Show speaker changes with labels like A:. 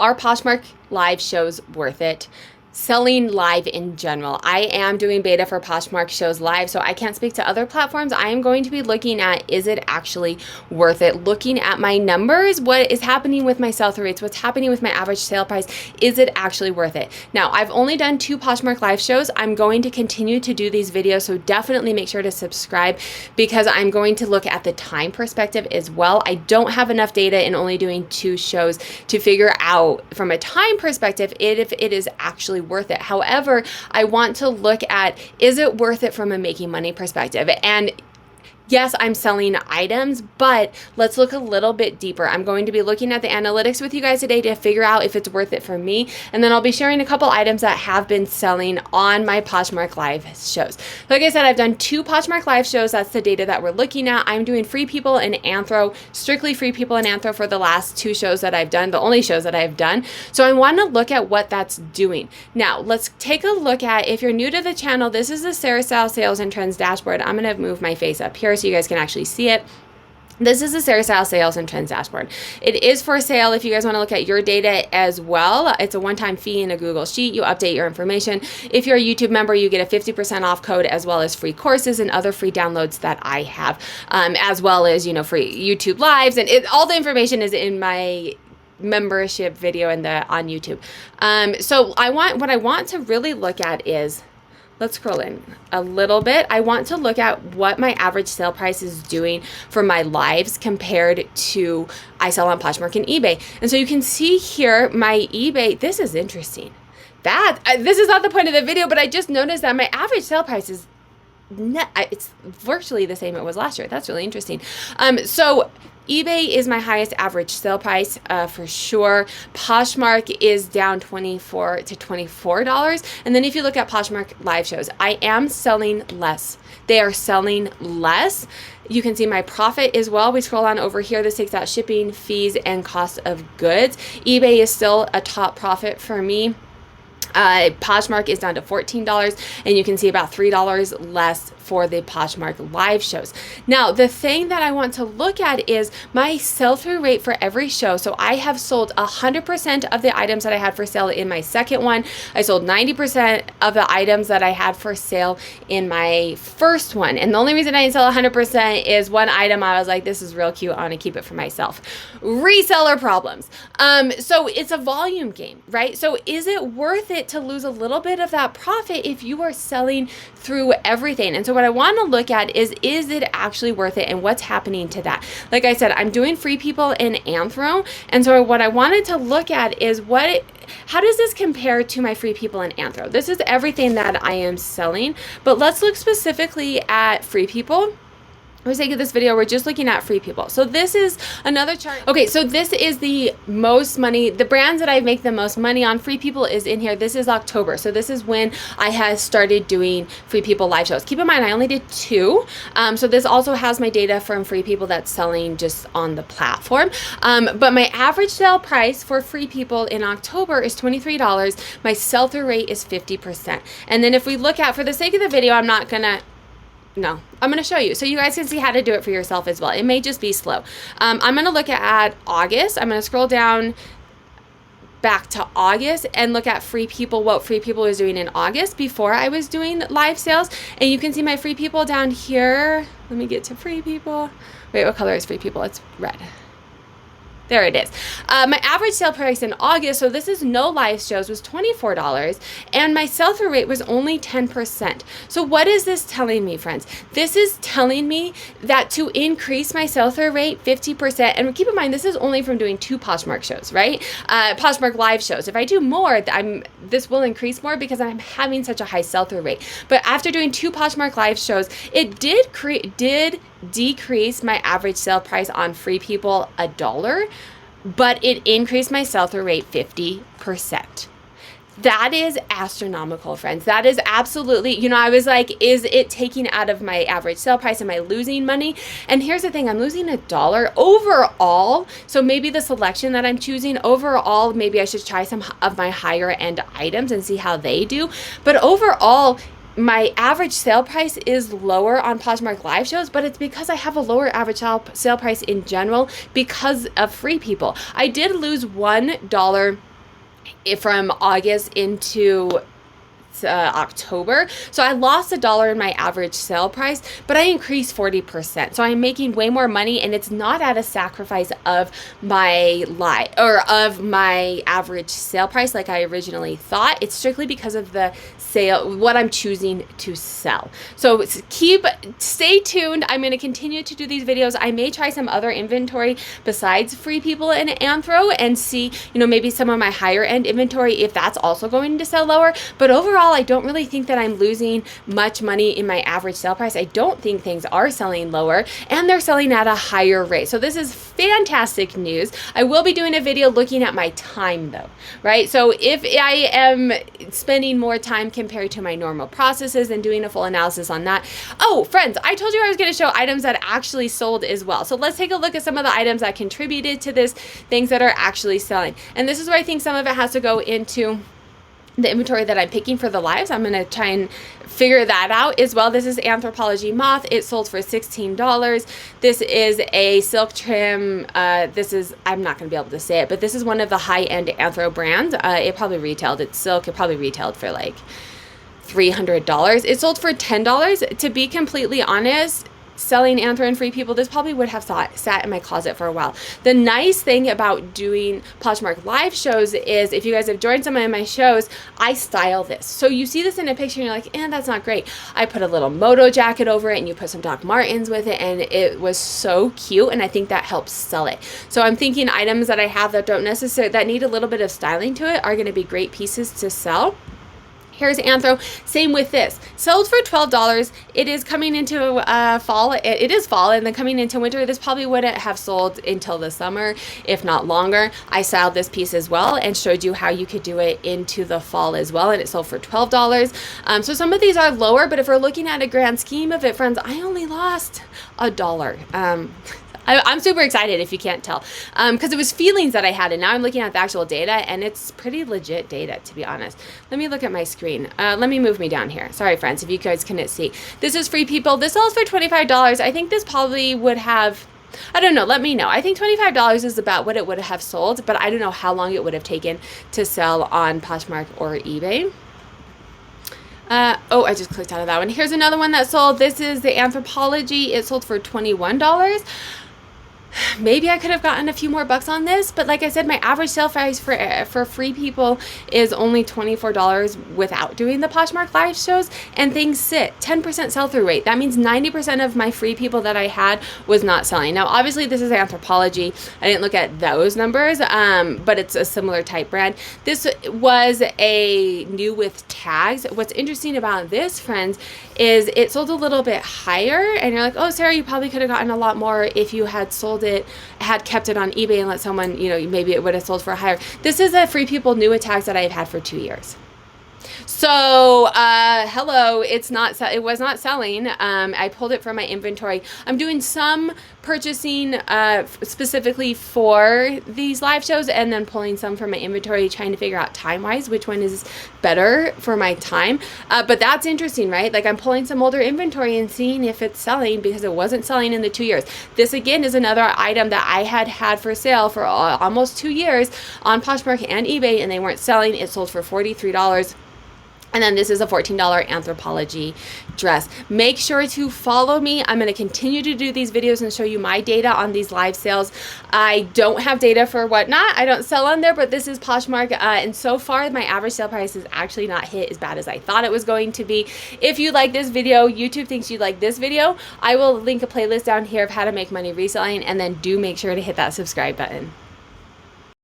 A: Are Poshmark live shows worth it? Selling live in general. I am doing beta for Poshmark Shows Live, so I can't speak to other platforms. I am going to be looking at, is it actually worth it? Looking at my numbers, what is happening with my sell-through rates, what's happening with my average sale price, is it actually worth it? Now, I've only done 2 Poshmark live shows. I'm going to continue to do these videos, so definitely make sure to subscribe because I'm going to look at the time perspective as well. I don't have enough data in only doing 2 shows to figure out from a time perspective if it is actually worth it. However, I want to look at, is it worth it from a making money perspective? And yes, I'm selling items, but let's look a little bit deeper. I'm going to be looking at the analytics with you guys today to figure out if it's worth it for me. And then I'll be sharing a couple items that have been selling on my Poshmark live shows. Like I said, I've done 2 Poshmark live shows. That's the data that we're looking at. I'm doing Free People and Anthro, strictly Free People and Anthro for the last 2 shows that I've done, the only shows that I've done. So I want to look at what that's doing. Now, let's take a look at, if you're new to the channel, this is the Sarah Style Sales and Trends dashboard. I'm going to move my face up here so you guys can actually see it. This is the Sarah Style Sales and Trends dashboard. It is for sale if you guys want to look at your data as well. It's a one-time fee in a Google Sheet. You update your information. If you're a YouTube member, you get a 50% off code as well as free courses and other free downloads that I have, as well as, free YouTube lives. And all the information is in my membership video on YouTube. So what I want to really look at is, let's scroll in a little bit. I want to look at what my average sale price is doing for my lives compared to I sell on Poshmark and eBay. And so you can see here my eBay, this is interesting. This is not the point of the video, but I just noticed that my average sale price is it's virtually the same it was last year. That's really interesting. So eBay is my highest average sale price for sure. Poshmark is down $24 to $24. And then if you look at Poshmark live shows, I am selling less. They are selling less. You can see my profit as well. We scroll on over here. This takes out shipping, fees, and cost of goods. eBay is still a top profit for me. Poshmark is down to $14, and you can see about $3 less for the Poshmark live shows. Now, the thing that I want to look at is my sell-through rate for every show. So I have sold 100% of the items that I had for sale in my second one. I sold 90% of the items that I had for sale in my first one. And the only reason I didn't sell 100% is one item I was like, this is real cute, I want to keep it for myself. Reseller problems. So it's a volume game, right? So is it worth it to lose a little bit of that profit if you are selling through everything? And so what I want to look at is it actually worth it, and what's happening to that? Like I said, I'm doing Free People in Anthro, and so what I wanted to look at is how does this compare to my Free People in Anthro? This is everything that I am selling, but let's look specifically at Free People. For the sake of this video, we're just looking at Free People. So this is another chart. Okay, so this is the most money, the brands that I make the most money on. Free People is in here. This is October. So this is when I have started doing Free People live shows. Keep in mind, I only did 2. So this also has my data from Free People that's selling just on the platform. But my average sale price for Free People in October is $23. My sell-through rate is 50%. And then if we look at, for the sake of the video, I'm going to show you so you guys can see how to do it for yourself as well. It may just be slow. I'm going to look at August. I'm going to scroll down back to August and look at Free People, what Free People was doing in August before I was doing live sales. And you can see my Free People down here. Let me get to Free People. Wait, what color is Free People? It's red. There it is. My average sale price in August, so this is no live shows, was $24, and my sell-through rate was only 10%. So what is this telling me, friends? This is telling me that to increase my sell-through rate 50%, and keep in mind, this is only from doing 2 Poshmark shows, right? Poshmark live shows. If I do more, this will increase more because I'm having such a high sell-through rate. But after doing 2 Poshmark live shows, it did decrease my average sale price on Free People $1, but it increased my sell-through rate 50%. That is astronomical, friends. That is absolutely, I was like, is it taking out of my average sale price? Am I losing money? And here's the thing, I'm losing $1 overall. So maybe the selection that I'm choosing overall, maybe I should try some of my higher end items and see how they do. But overall, my average sale price is lower on Poshmark live shows, but it's because I have a lower average sale price in general because of free people. I did lose $1 from August into October. So I lost $1 in my average sale price, but I increased 40%. So I'm making way more money, and it's not at a sacrifice of my of my average sale price like I originally thought. It's strictly because of the sale, what I'm choosing to sell. So stay tuned. I'm going to continue to do these videos. I may try some other inventory besides Free People and Anthro and see, maybe some of my higher end inventory, if that's also going to sell lower. But overall, I don't really think that I'm losing much money in my average sale price. I don't think things are selling lower, and they're selling at a higher rate. So this is fantastic news. I will be doing a video looking at my time though, right? So if I am spending more time compared to my normal processes and doing a full analysis on that. Oh, friends, I told you I was going to show items that actually sold as well. So let's take a look at some of the items that contributed to this, things that are actually selling. And this is where I think some of it has to go into the inventory that I'm picking for the lives. I'm going to try and figure that out as well. This is Anthropologie Moth. It sold for $16. This is a silk trim. I'm not going to be able to say it, but this is one of the high-end Anthro brands. It probably retailed, it's silk. It probably retailed for like $300. It sold for $10. To be completely honest, selling Anthro and Free People, this probably would have sat in my closet for a while. The nice thing about doing Poshmark live shows is, if you guys have joined some of my shows, I style this. So you see this in a picture and you're like, that's not great. I put a little moto jacket over it, and you put some Doc Martens with it, and it was so cute, and I think that helps sell it. So I'm thinking items that I have that that need a little bit of styling to it are going to be great pieces to sell. Here's Anthro. Same with this. Sold for $12. It is coming into fall. It is fall, and then coming into winter. This probably wouldn't have sold until the summer, if not longer. I styled this piece as well and showed you how you could do it into the fall as well, and it sold for $12. So some of these are lower, but if we're looking at a grand scheme of it, friends, I only lost $1. I'm super excited, if you can't tell, because it was feelings that I had, and now I'm looking at the actual data, and it's pretty legit data, to be honest. Let me look at my screen. Let me move me down here. Sorry, friends, if you guys couldn't see. This is Free People. This sells for $25. I think this probably would have, I don't know, let me know. I think $25 is about what it would have sold, but I don't know how long it would have taken to sell on Poshmark or eBay. I just clicked out of that one. Here's another one that sold. This is the Anthropologie. It sold for $21. Maybe I could have gotten a few more bucks on this, but like I said, my average sale price for Free People is only $24 without doing the Poshmark live shows, and things sit 10% sell-through rate. That means 90% of my Free People that I had was not selling. Now, obviously, this is Anthropologie. I didn't look at those numbers, but it's a similar type brand. This was a new with tags. What's interesting about this, friends, is it sold a little bit higher, and you're like, oh, Sarah, you probably could have gotten a lot more if you had had kept it on eBay and let someone, maybe it would have sold for higher. This is a Free People new with tags that I've had for 2 years. So, hello, it was not selling. I pulled it from my inventory. I'm doing some purchasing specifically for these live shows, and then pulling some from my inventory, trying to figure out time-wise which one is better for my time. But that's interesting, right? Like, I'm pulling some older inventory and seeing if it's selling, because it wasn't selling in the 2 years. This, again, is another item that I had for sale for almost 2 years on Poshmark and eBay, and they weren't selling. It sold for $43. And then this is a $14 Anthropologie dress. Make sure to follow me. I'm going to continue to do these videos and show you my data on these live sales. I don't have data for whatnot. I don't sell on there, but this is Poshmark. And so far, my average sale price has actually not hit as bad as I thought it was going to be. If you like this video, YouTube thinks you'd like this video, I will link a playlist down here of how to make money reselling. And then do make sure to hit that subscribe button.